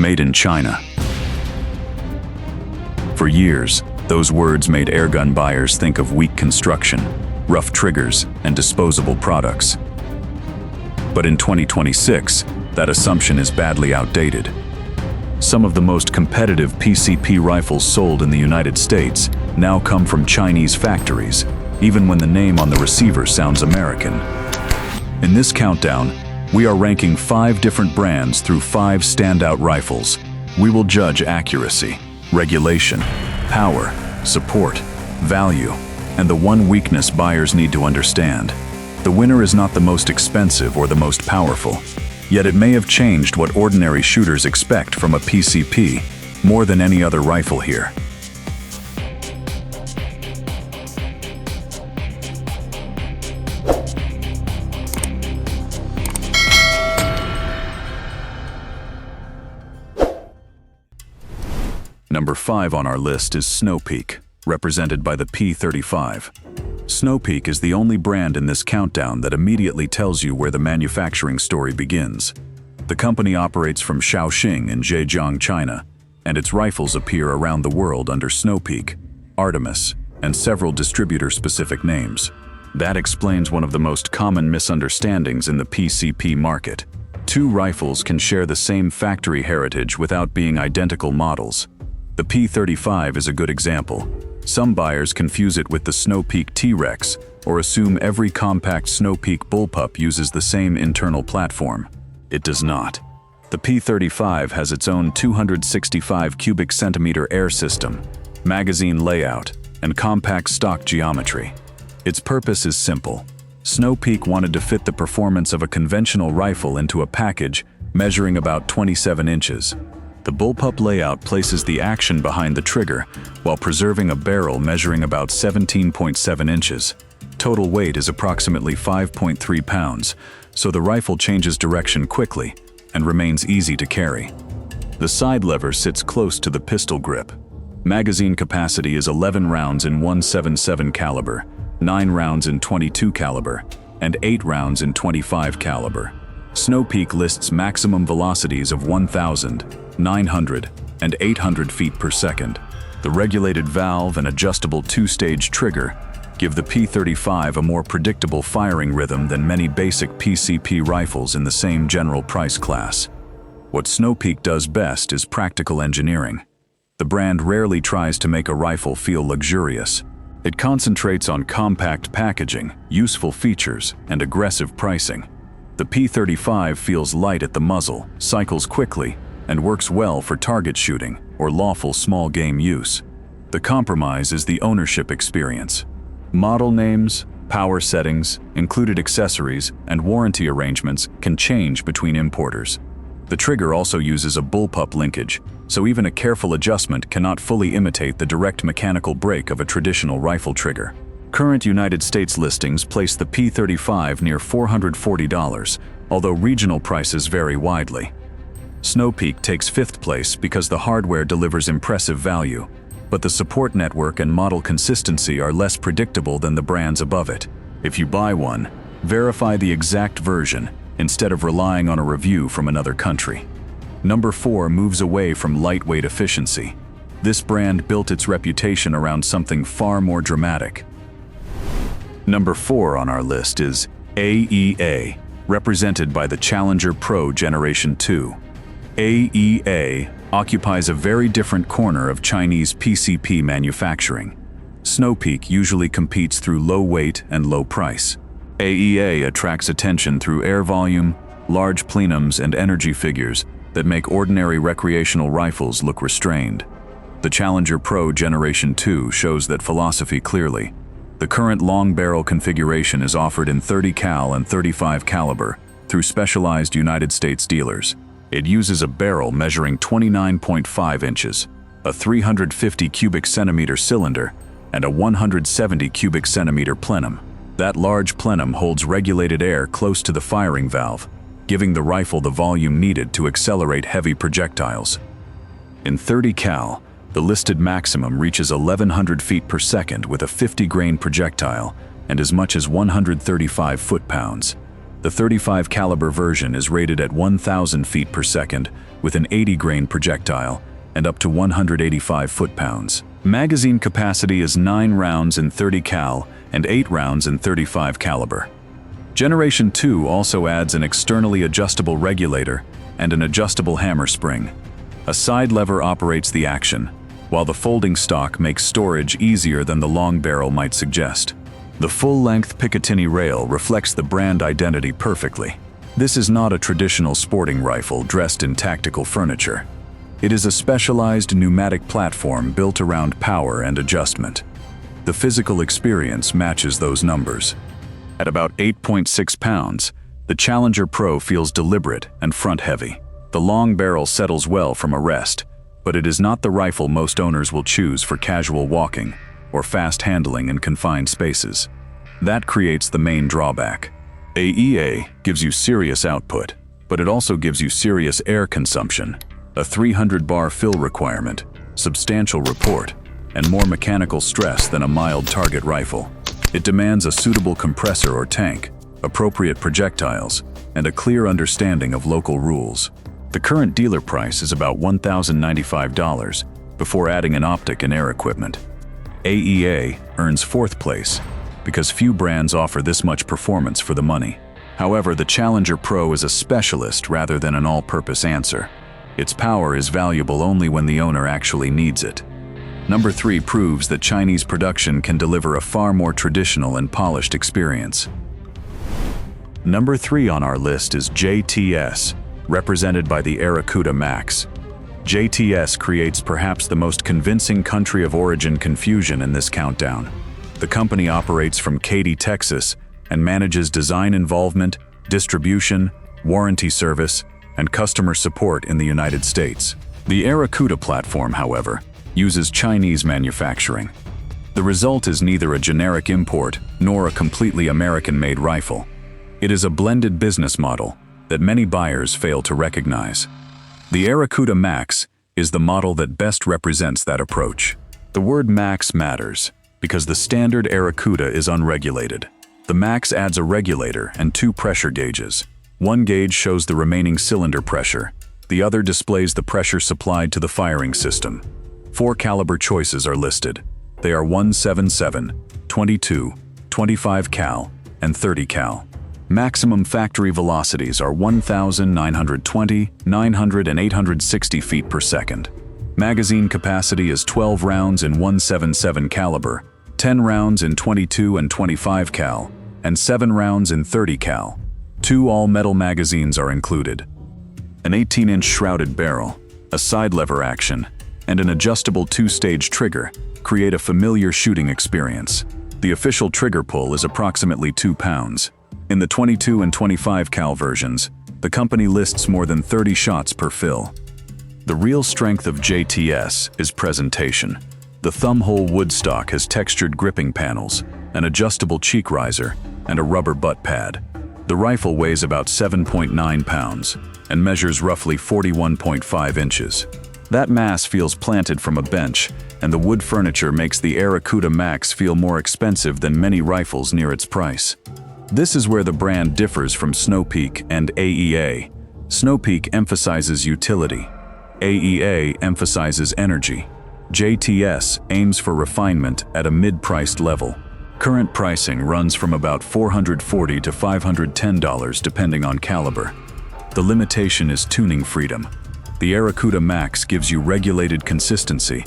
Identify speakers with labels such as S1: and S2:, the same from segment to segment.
S1: Made in China. For years, those words made airgun buyers think of weak construction, rough triggers, and disposable products. But in 2026, that assumption is badly outdated. Some of the most competitive PCP rifles sold in the United States now come from Chinese factories, even when the name on the receiver sounds American. In this countdown, we are ranking 5 different brands through 5 standout rifles. We will judge accuracy, regulation, power, support, value, and the one weakness buyers need to understand. The winner is not the most expensive or the most powerful, yet it may have changed what ordinary shooters expect from a PCP more than any other rifle here. Number 5 on our list is Snowpeak, represented by the P35. Snowpeak is the only brand in this countdown that immediately tells you where the manufacturing story begins. The company operates from Shaoxing in Zhejiang, China, and its rifles appear around the world under Snowpeak, Artemis, and several distributor-specific names. That explains one of the most common misunderstandings in the PCP market. 2 rifles can share the same factory heritage without being identical models. The P35 is a good example. Some buyers confuse it with the Snowpeak T-Rex or assume every compact Snowpeak bullpup uses the same internal platform. It does not. The P35 has its own 265 cubic centimeter air system, magazine layout, and compact stock geometry. Its purpose is simple. Snowpeak wanted to fit the performance of a conventional rifle into a package measuring about 27 inches. The bullpup layout places the action behind the trigger while preserving a barrel measuring about 17.7 inches. Total weight is approximately 5.3 pounds, so the rifle changes direction quickly and remains easy to carry. The side lever sits close to the pistol grip. Magazine capacity is 11 rounds in .177 caliber, 9 rounds in .22 caliber, and 8 rounds in .25 caliber. Snowpeak lists maximum velocities of 1,000, 900, and 800 feet per second. The regulated valve and adjustable 2-stage trigger give the P35 a more predictable firing rhythm than many basic PCP rifles in the same general price class. What Snowpeak does best is practical engineering. The brand rarely tries to make a rifle feel luxurious. It concentrates on compact packaging, useful features, and aggressive pricing. The P35 feels light at the muzzle, cycles quickly, and works well for target shooting or lawful small game use. The compromise is the ownership experience. Model names, power settings, included accessories, and warranty arrangements can change between importers. The trigger also uses a bullpup linkage, so even a careful adjustment cannot fully imitate the direct mechanical break of a traditional rifle trigger. Current United States listings place the P35 near $440, although regional prices vary widely. Snowpeak takes 5th place because the hardware delivers impressive value, but the support network and model consistency are less predictable than the brands above it. If you buy one, verify the exact version instead of relying on a review from another country. Number 4 moves away from lightweight efficiency. This brand built its reputation around something far more dramatic. Number 4 on our list is AEA, represented by the Challenger Pro Generation 2. AEA occupies a very different corner of Chinese PCP manufacturing. Snowpeak usually competes through low weight and low price. AEA attracts attention through air volume, large plenums, and energy figures that make ordinary recreational rifles look restrained. The Challenger Pro Generation 2 shows that philosophy clearly. The current long barrel configuration is offered in 30 cal and 35 caliber through specialized United States dealers. It uses a barrel measuring 29.5 inches, a 350 cubic centimeter cylinder, and a 170 cubic centimeter plenum. That large plenum holds regulated air close to the firing valve, giving the rifle the volume needed to accelerate heavy projectiles. In 30 cal, the listed maximum reaches 1,100 feet per second with a 50-grain projectile and as much as 135 foot-pounds. The 35 caliber version is rated at 1,000 feet per second with an 80-grain projectile and up to 185 foot-pounds. Magazine capacity is 9 rounds in 30 cal and 8 rounds in 35 caliber. Generation 2 also adds an externally adjustable regulator and an adjustable hammer spring. A side lever operates the action, while the folding stock makes storage easier than the long barrel might suggest. The full-length Picatinny rail reflects the brand identity perfectly. This is not a traditional sporting rifle dressed in tactical furniture. It is a specialized pneumatic platform built around power and adjustment. The physical experience matches those numbers. At about 8.6 pounds, the Challenger Pro feels deliberate and front-heavy. The long barrel settles well from a rest, but it is not the rifle most owners will choose for casual walking or fast handling in confined spaces. That creates the main drawback. AEA gives you serious output, but it also gives you serious air consumption, a 300 bar fill requirement, substantial report, and more mechanical stress than a mild target rifle. It demands a suitable compressor or tank, appropriate projectiles, and a clear understanding of local rules. The current dealer price is about $1,095 before adding an optic and air equipment. AEA earns 4th place because few brands offer this much performance for the money. However, the Challenger Pro is a specialist rather than an all-purpose answer. Its power is valuable only when the owner actually needs it. Number 3 proves that Chinese production can deliver a far more traditional and polished experience. Number 3 on our list is JTS, represented by the Airacuda Max. JTS creates perhaps the most convincing country of origin confusion in this countdown. The company operates from Katy, Texas, and manages design involvement, distribution, warranty service, and customer support in the United States. The Airacuda platform, however, uses Chinese manufacturing. The result is neither a generic import nor a completely American-made rifle. It is a blended business model that many buyers fail to recognize. The Airacuda Max is the model that best represents that approach. The word Max matters because the standard Airacuda is unregulated. The Max adds a regulator and 2 pressure gauges. One gauge shows the remaining cylinder pressure. The other displays the pressure supplied to the firing system. 4 caliber choices are listed. They are 177, 22, 25 cal, and 30 cal. Maximum factory velocities are 1,920, 900, and 860 feet per second. Magazine capacity is 12 rounds in 177 caliber, 10 rounds in 22 and 25 cal, and 7 rounds in 30 cal. 2 all-metal magazines are included. An 18-inch shrouded barrel, a side lever action, and an adjustable 2-stage trigger create a familiar shooting experience. The official trigger pull is approximately 2 pounds. In the 22 and 25 cal versions, the company lists more than 30 shots per fill. The real strength of JTS is presentation. The thumbhole wood stock has textured gripping panels, an adjustable cheek riser, and a rubber butt pad. The rifle weighs about 7.9 pounds and measures roughly 41.5 inches. That mass feels planted from a bench, and the wood furniture makes the Airacuda Max feel more expensive than many rifles near its price. This is where the brand differs from Snowpeak and AEA. Snowpeak emphasizes utility. AEA emphasizes energy. JTS aims for refinement at a mid-priced level. Current pricing runs from about $440 to $510 depending on caliber. The limitation is tuning freedom. The Airacuda Max gives you regulated consistency,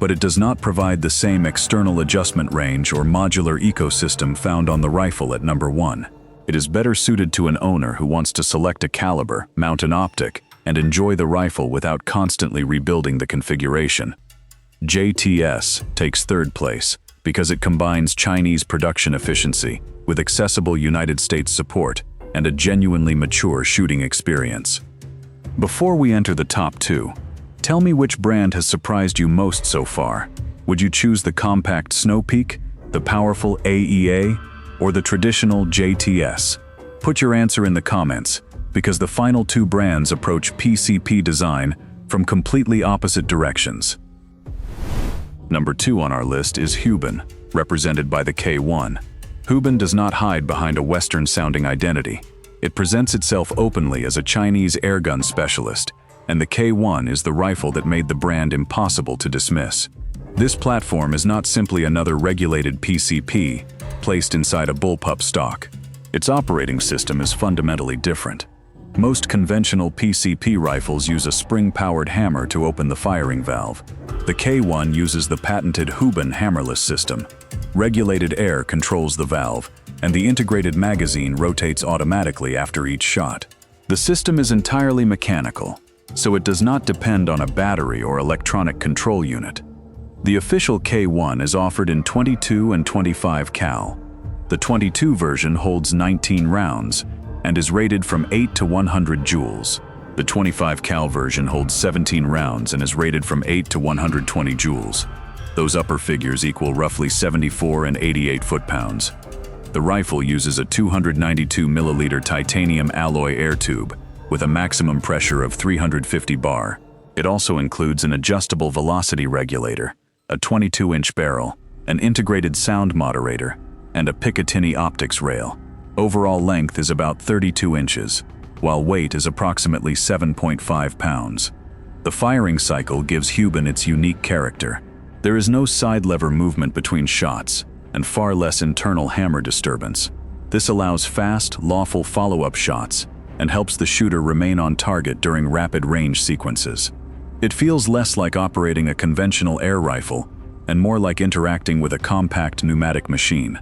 S1: but it does not provide the same external adjustment range or modular ecosystem found on the rifle at number 1. It is better suited to an owner who wants to select a caliber, mount an optic, and enjoy the rifle without constantly rebuilding the configuration. JTS takes 3rd place because it combines Chinese production efficiency with accessible United States support and a genuinely mature shooting experience. Before we enter the top 2, tell me which brand has surprised you most so far. Would you choose the compact Snowpeak, the powerful AEA, or the traditional JTS? Put your answer in the comments, because the final 2 brands approach PCP design from completely opposite directions. Number 2 on our list is Huben, represented by the K1. Huben does not hide behind a Western-sounding identity. It presents itself openly as a Chinese airgun specialist, and the K1 is the rifle that made the brand impossible to dismiss. This platform is not simply another regulated PCP placed inside a bullpup stock. Its operating system is fundamentally different. Most conventional PCP rifles use a spring-powered hammer to open the firing valve. The K1 uses the patented Huben hammerless system. Regulated air controls the valve, and the integrated magazine rotates automatically after each shot. The system is entirely mechanical, so it does not depend on a battery or electronic control unit. The official K1 is offered in 22 and 25 cal. The 22 version holds 19 rounds and is rated from 8 to 100 joules. The 25 cal version holds 17 rounds and is rated from 8 to 120 joules. Those upper figures equal roughly 74 and 88 foot-pounds. The rifle uses a 292 milliliter titanium alloy air tube with a maximum pressure of 350 bar. It also includes an adjustable velocity regulator, a 22-inch barrel, an integrated sound moderator, and a Picatinny optics rail. Overall length is about 32 inches, while weight is approximately 7.5 pounds. The firing cycle gives Huben its unique character. There is no side lever movement between shots, and far less internal hammer disturbance. This allows fast, lawful follow-up shots and helps the shooter remain on target during rapid range sequences. It feels less like operating a conventional air rifle and more like interacting with a compact pneumatic machine.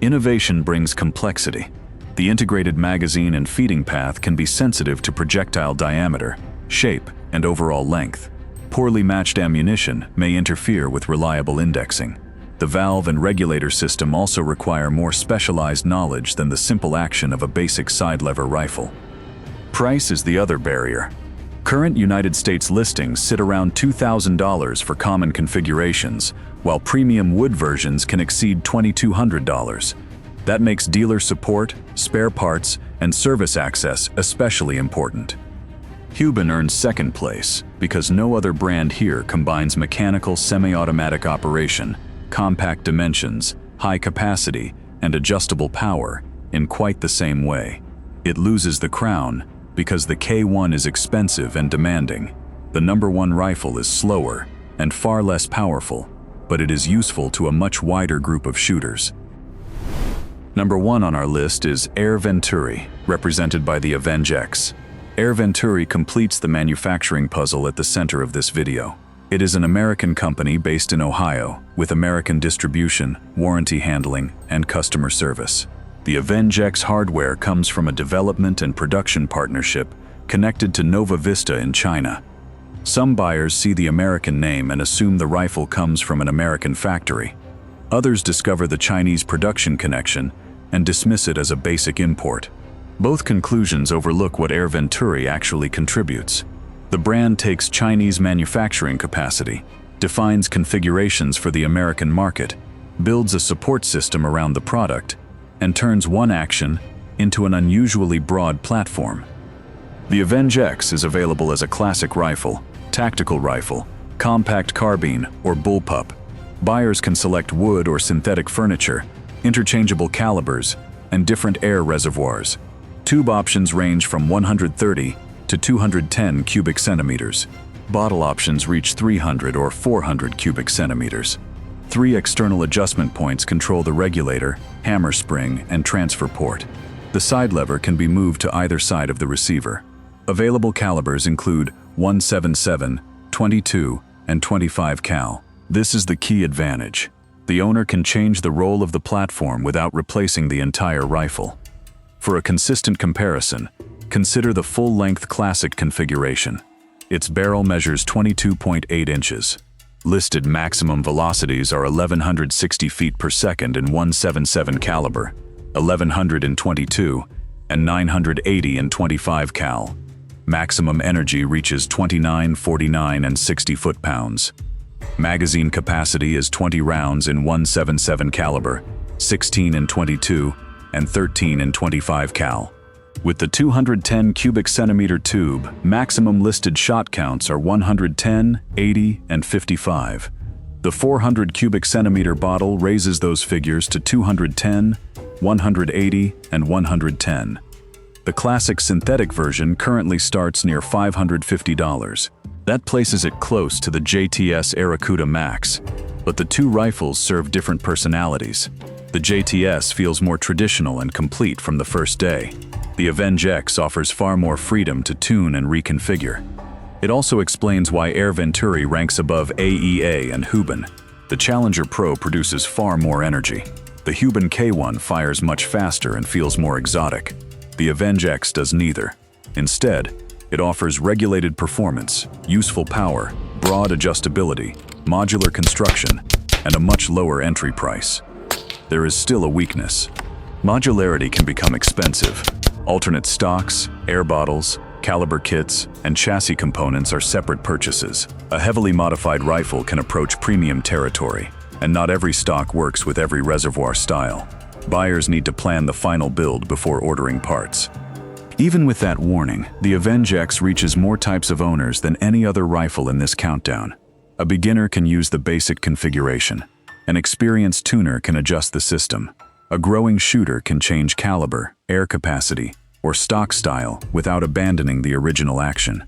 S1: Innovation brings complexity. The integrated magazine and feeding path can be sensitive to projectile diameter, shape, and overall length. Poorly matched ammunition may interfere with reliable indexing. The valve and regulator system also require more specialized knowledge than the simple action of a basic side lever rifle. Price is the other barrier. Current United States listings sit around $2,000 for common configurations, while premium wood versions can exceed $2,200. That makes dealer support, spare parts, and service access especially important. Huben earns second place because no other brand here combines mechanical semi-automatic operation, compact dimensions, high capacity, and adjustable power in quite the same way. It loses the crown because the K1 is expensive and demanding. The #1 rifle is slower and far less powerful, but it is useful to a much wider group of shooters. #1 on our list is Air Venturi, represented by the Avenge-X. Air Venturi completes the manufacturing puzzle at the center of this video. It is an American company based in Ohio, with American distribution, warranty handling, and customer service. The Avenge-X hardware comes from a development and production partnership connected to Nova Vista in China. Some buyers see the American name and assume the rifle comes from an American factory. Others discover the Chinese production connection and dismiss it as a basic import. Both conclusions overlook what Air Venturi actually contributes. The brand takes Chinese manufacturing capacity, defines configurations for the American market, builds a support system around the product, and turns one action into an unusually broad platform. The Avenge-X is available as a classic rifle, tactical rifle, compact carbine, or bullpup. Buyers can select wood or synthetic furniture, interchangeable calibers, and different air reservoirs. Tube options range from 130 to 210 cubic centimeters. Bottle options reach 300 or 400 cubic centimeters. 3 external adjustment points control the regulator, hammer spring, and transfer port. The side lever can be moved to either side of the receiver. Available calibers include 177, 22, and 25 cal. This is the key advantage. The owner can change the roll of the platform without replacing the entire rifle. For a consistent comparison, consider the full-length classic configuration. Its barrel measures 22.8 inches. Listed maximum velocities are 1,160 feet per second in 177 caliber, 1,100 in 22, and 980 in 25 cal. Maximum energy reaches 29, 49, and 60 foot-pounds. Magazine capacity is 20 rounds in 177 caliber, 16 in 22, and 13 in 25 cal. With the 210 cubic centimeter tube, maximum listed shot counts are 110, 80, and 55. The 400 cubic centimeter bottle raises those figures to 210, 180, and 110. The classic synthetic version currently starts near $550. That places it close to the JTS Airacuda Max, but the two rifles serve different personalities. The JTS feels more traditional and complete from the first day. The Avenge-X offers far more freedom to tune and reconfigure. It also explains why Air Venturi ranks above AEA and Huben. The Challenger Pro produces far more energy. The Huben K1 fires much faster and feels more exotic. The Avenge-X does neither. Instead, it offers regulated performance, useful power, broad adjustability, modular construction, and a much lower entry price. There is still a weakness. Modularity can become expensive. Alternate stocks, air bottles, caliber kits, and chassis components are separate purchases. A heavily modified rifle can approach premium territory, and not every stock works with every reservoir style. Buyers need to plan the final build before ordering parts. Even with that warning, the Avenge-X reaches more types of owners than any other rifle in this countdown. A beginner can use the basic configuration. An experienced tuner can adjust the system. A growing shooter can change caliber, air capacity, or stock style without abandoning the original action.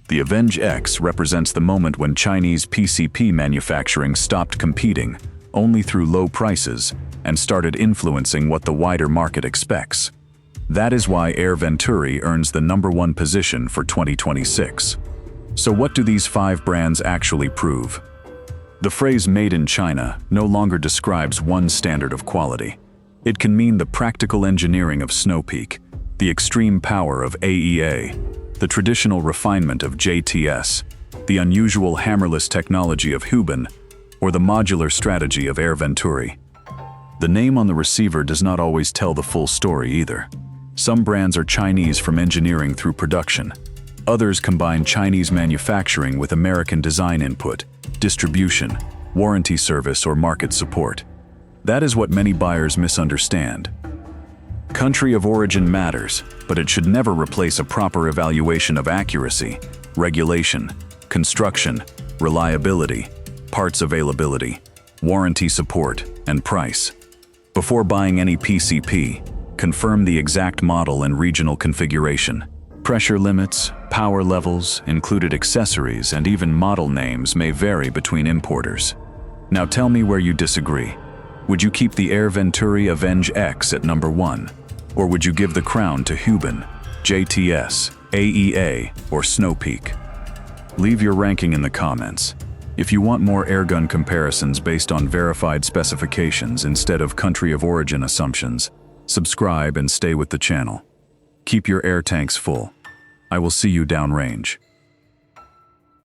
S1: The Avenge-X represents the moment when Chinese PCP manufacturing stopped competing only through low prices and started influencing what the wider market expects. That is why Air Venturi earns the #1 position for 2026. So what do these 5 brands actually prove? The phrase "made in China" no longer describes one standard of quality. It can mean the practical engineering of Snowpeak, the extreme power of AEA, the traditional refinement of JTS, the unusual hammerless technology of Huben, or the modular strategy of Air Venturi. The name on the receiver does not always tell the full story either. Some brands are Chinese from engineering through production. Others combine Chinese manufacturing with American design input, distribution, warranty service, or market support. That is what many buyers misunderstand. Country of origin matters, but it should never replace a proper evaluation of accuracy, regulation, construction, reliability, parts availability, warranty support, and price. Before buying any PCP, confirm the exact model and regional configuration. Pressure limits, power levels, included accessories, and even model names may vary between importers. Now tell me where you disagree. Would you keep the Air Venturi Avenge-X at #1? Or would you give the crown to Huben, JTS, AEA, or Snowpeak? Leave your ranking in the comments. If you want more airgun comparisons based on verified specifications instead of country of origin assumptions, subscribe and stay with the channel. Keep your air tanks full. I will see you downrange.